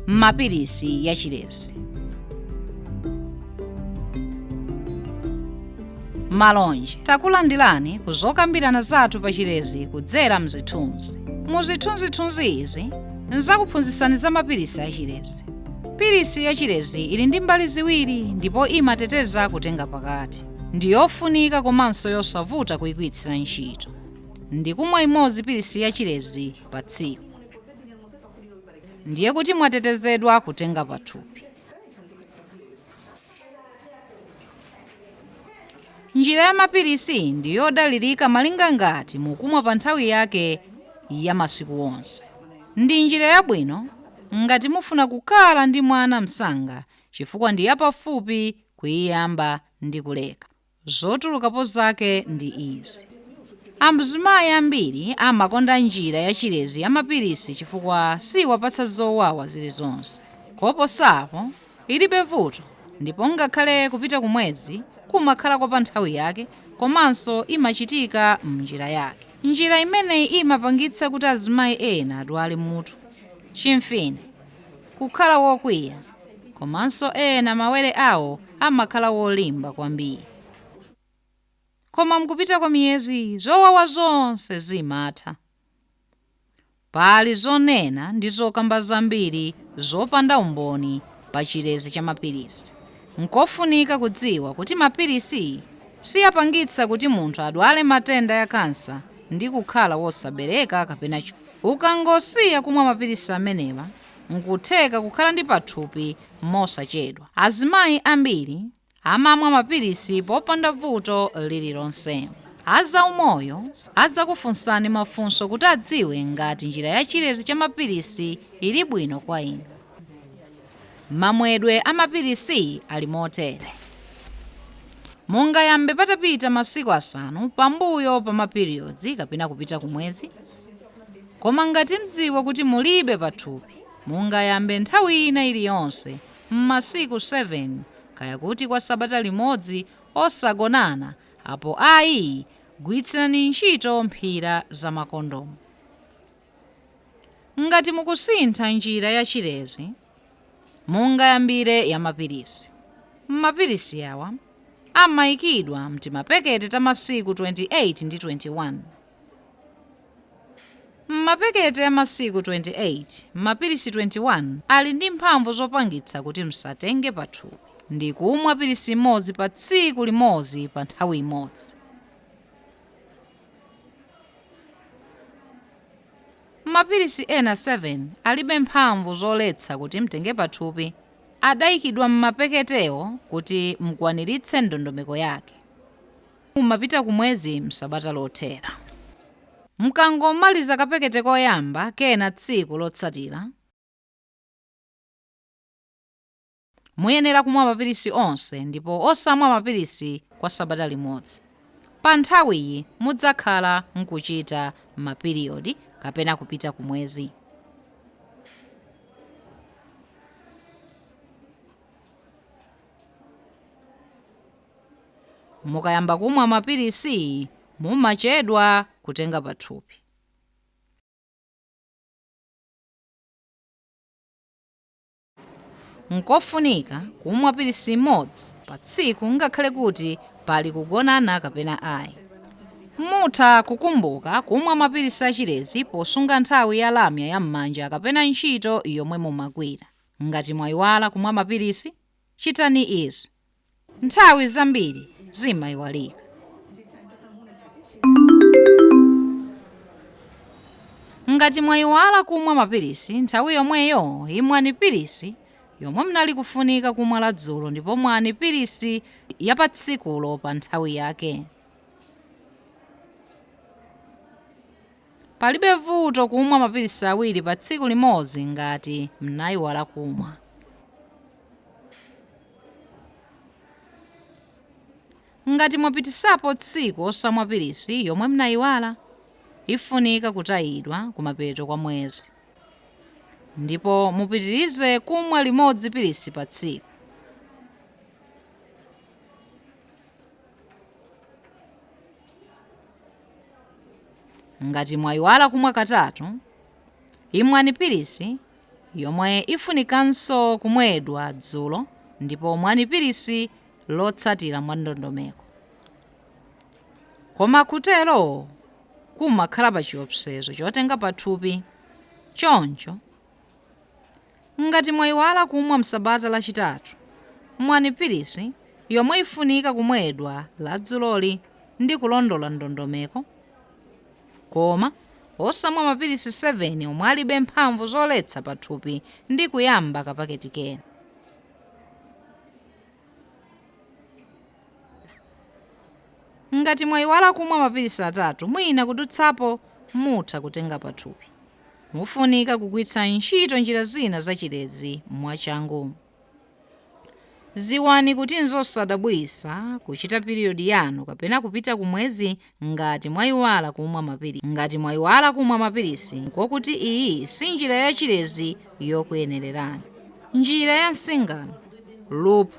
mapilisi yachilezi. Malonje, takulandirani kuzokambirana zathu pachilezi kudzera mzithunzi. Muzithunzithunzi izi nzakuphunzitsani za mapilisi achilezi. Pilisi yachilezi ili ndi mbali ziwiri ndipo imateteza kutenga pakati. Ndi yofunika komanso yosavuta kuyigwiritsira ntchito. Ndikumwa imodzi pilisi yachilezi pa tsiku, ndiye kuti mwatetezedwa kutenga pathupi. Njira ya mapilisi ndi yodalirika malinga ngati mukumwa pa nthawi yake ya masiku onse. Ndi njira yabwino ngati mufuna kukhala ndi mwana msanga chifukwa ndi yapafupi kuyiyamba ndi kuleka. Zotulukapo zake ndi izi: azimayi ambiri amakonda njira yachilezi ya mapilisi chifukwa siwapatsa zowawa zilizonse. Koposapo ilibe vuto ndipo ngakhale kupita kumwezi kumakhala kwa pa nthawi yake, komanso imachitika m'njira yake. Njira imeneyi imapangitsa kuti azimayi ena adwale mutu, chimfine, kukhala wokwiya, komanso ena mawere awo amakhala wolimba kwambiri. Koma mkupita kwa miyezi zowawa zonse zimatha. Pali zonena ndi zokamba zambiri zopanda umboni pa chilezi cha mapilisi. Nkofunika kudziwa kuti mapilisi siyapangitsa kuti munthu adwale matenda ya kansa ndi kukhala wosabereka kapena ukangosiya kumwa mapilisi amenewa nkutheka kukhala ndi pathupi mosachedwa. Azimayi ambiri amamwa mapilisi popanda vuto lililonse. Azaumoyo azakufunsani mafunso kuti adziwe ngati njira ya chilezi cha mapilisi ili bwino kwa inu. Mamwedwe a mapilisi ali motere: mungayambe patapita masiku asanu pambuyo pa maperiodzi kapena kupita kumwezi. Koma ngati mdziwa kuti mulibe pathupi, mungayambe nthawi ina iliyonse m'masiku 7 kaya kuti kwa sabata limodzi osagonana. Apo ayi, gwiritsirani ntchito mphira za makondomu. Ngati mukusintha njira ya chilezi, mungayambire ya mapilisi. Mapilisi awa amayikidwa mtimapekete ta masiku 28 ndi 21. Mapekete ya masiku 28, mapilisi 21 ali ndi mphamvu zopangitsa kuti msatenge pathupi ndi kumwa pilisi imodzi pa tsiku limodzi pa nthawi imodzi. Mapilisi ena 7 alibe mphamvu zoletsa kuti mtenge pathupi. Adayikidwa m'mapeketewo kuti mkwaniritse ndondomeko yake. Mumapita kumwezi msabata lothera. Mukangomaliza kapekete koyamba kena tsiku lotsatira, muyenera kumwa mapilisi onse ndipo osamwa mapilisi kwa sabata limodzi. Pa nthawiyi mudzakhala mkuchita mapiriyodi kapena kupita kumwezi. Mukayamba kumwa mapilisi mumachedwa kutenga pathupi. Nkofunika kumwa pilisi imodzi pa tsiku ngakhale kuti pali kugonana kapena ayi. Mutha kukumbuka kumwa mapilisi achilezi posunga nthawi ya lamya ya m'manja kapena ntchito yomwe mumagwira. Ngati mwayiwala kumwa mapilisi, chitani izi: nthawi zambiri zimayiwalika. Ngati mwayiwala kumwa mapilisi nthawi yomweyo, imwani pilisi yomwe mnali kufunika kumwa ladzulo ndipo mwani pilisi ya pa tsikulo pa nthawi yake. Palibe vuto kumwa mapilisi awiri pa tsiku limodzi ngati mnayiwala kumwa. Ngati mwapitisapo tsiku osamwa pilisi yomwe mnayiwala, ifunika kutayidwa kumapeto kwa mwezi. Ndipo mupitirize kumwa limodzi pilisi pa tsiku. Ngati mwayiwala kumwa katatu, imwani pilisi yomwe ifunikanso kumwedwa dzulo ndipo mwanipirisi lotsatira mwa ndondomeko. Koma kutero kumakhala pa chiopsezo chotenga pathupi. Choncho ngati mwayiwala kumwa msabata lachitatu, mwanipirisi yomwe ifunika kumwedwa ladzuloli ndi kulondola ndondomeko, koma osamwa mapirisi 7 omwe alibe mphamvu zoletsa pathupi ndi kuyamba kapaketi kena. Ngati mwayiwala kumwa mapirisi 3 mwina kudutsapo, mutha kutenga pathupi. Mufunika kugwiritsa ntchito njira zina zachilezi mwachangu. Ziwani kuti nzosadabwisa kuchita piriyodi yanu kapena kupita kumwezi ngati mwayiwala kumwa mapirisi. Ngati mwayiwala kumwa mapirisi kokuti iyi si njira yachilezi yokuyenererani. Njira ya nsingano, loop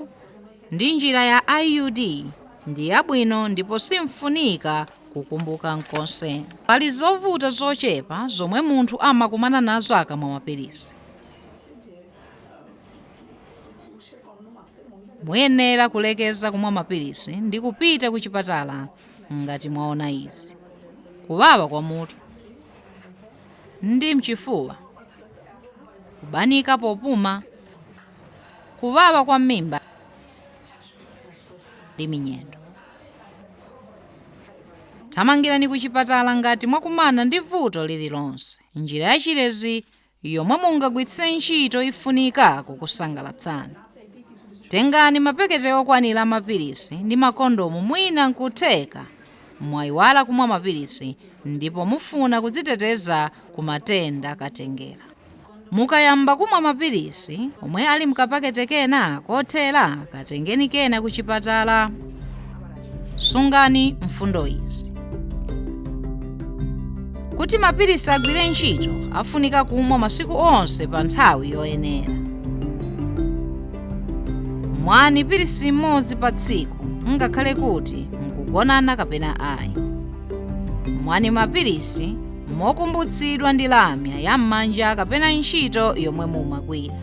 ndi njira ya IUD ndi yabwino ndipo simfunika kukumbuka nkonse. Pali zovuta zochepa zomwe munthu amakumana nazo akamwa mapirisi. Muyenera kulekeza kumwa mapirisi ndi kupita ku chipatala ngati mwaona izi: kuwawa kwa mutu ndi mchifuwa, kubanika popuma, kuwawa kwa m'mimba ndi minyendo. Thamangirani ku chipatala ngati mwakumana ndi vuto lililonse. Njira yachilezi yomwe mungagwiritse ntchito ifunika kukusangalatsani. Tengani mapaketi okwanira mapirisi ndi makondomu mwina nkutheka mwayiwala kumwa mapirisi ndipo mufuna kudziteteza ku matenda akatengera. Mukayamba kumwa mapirisi omwe ali mkapaketi kena kothera, katengeni kena ku chipatala. Sungani mfundo izi: kuti mapirisi agwire ntchito afunika kumwa masiku onse pa nthawi yoyenera. Mwani pirisi imodzi pa tsiku ngakhale kuti mkugonana kapena ayi. Mwani mapirisi mokumbutsidwa ndi lamya ya m'manja kapena ntchito yomwe mumagwira.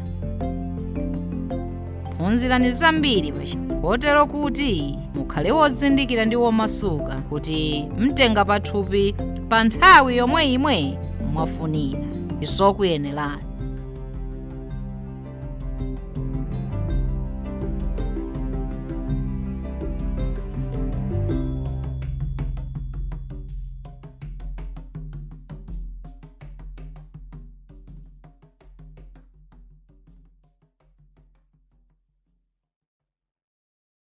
Phunzirani zambiri pachinthu kotero kuti mukhale wozindikira ndi womasuka kuti mtenga pathupi pa nthawi yomwe imwe mwafunira zokuyenerani.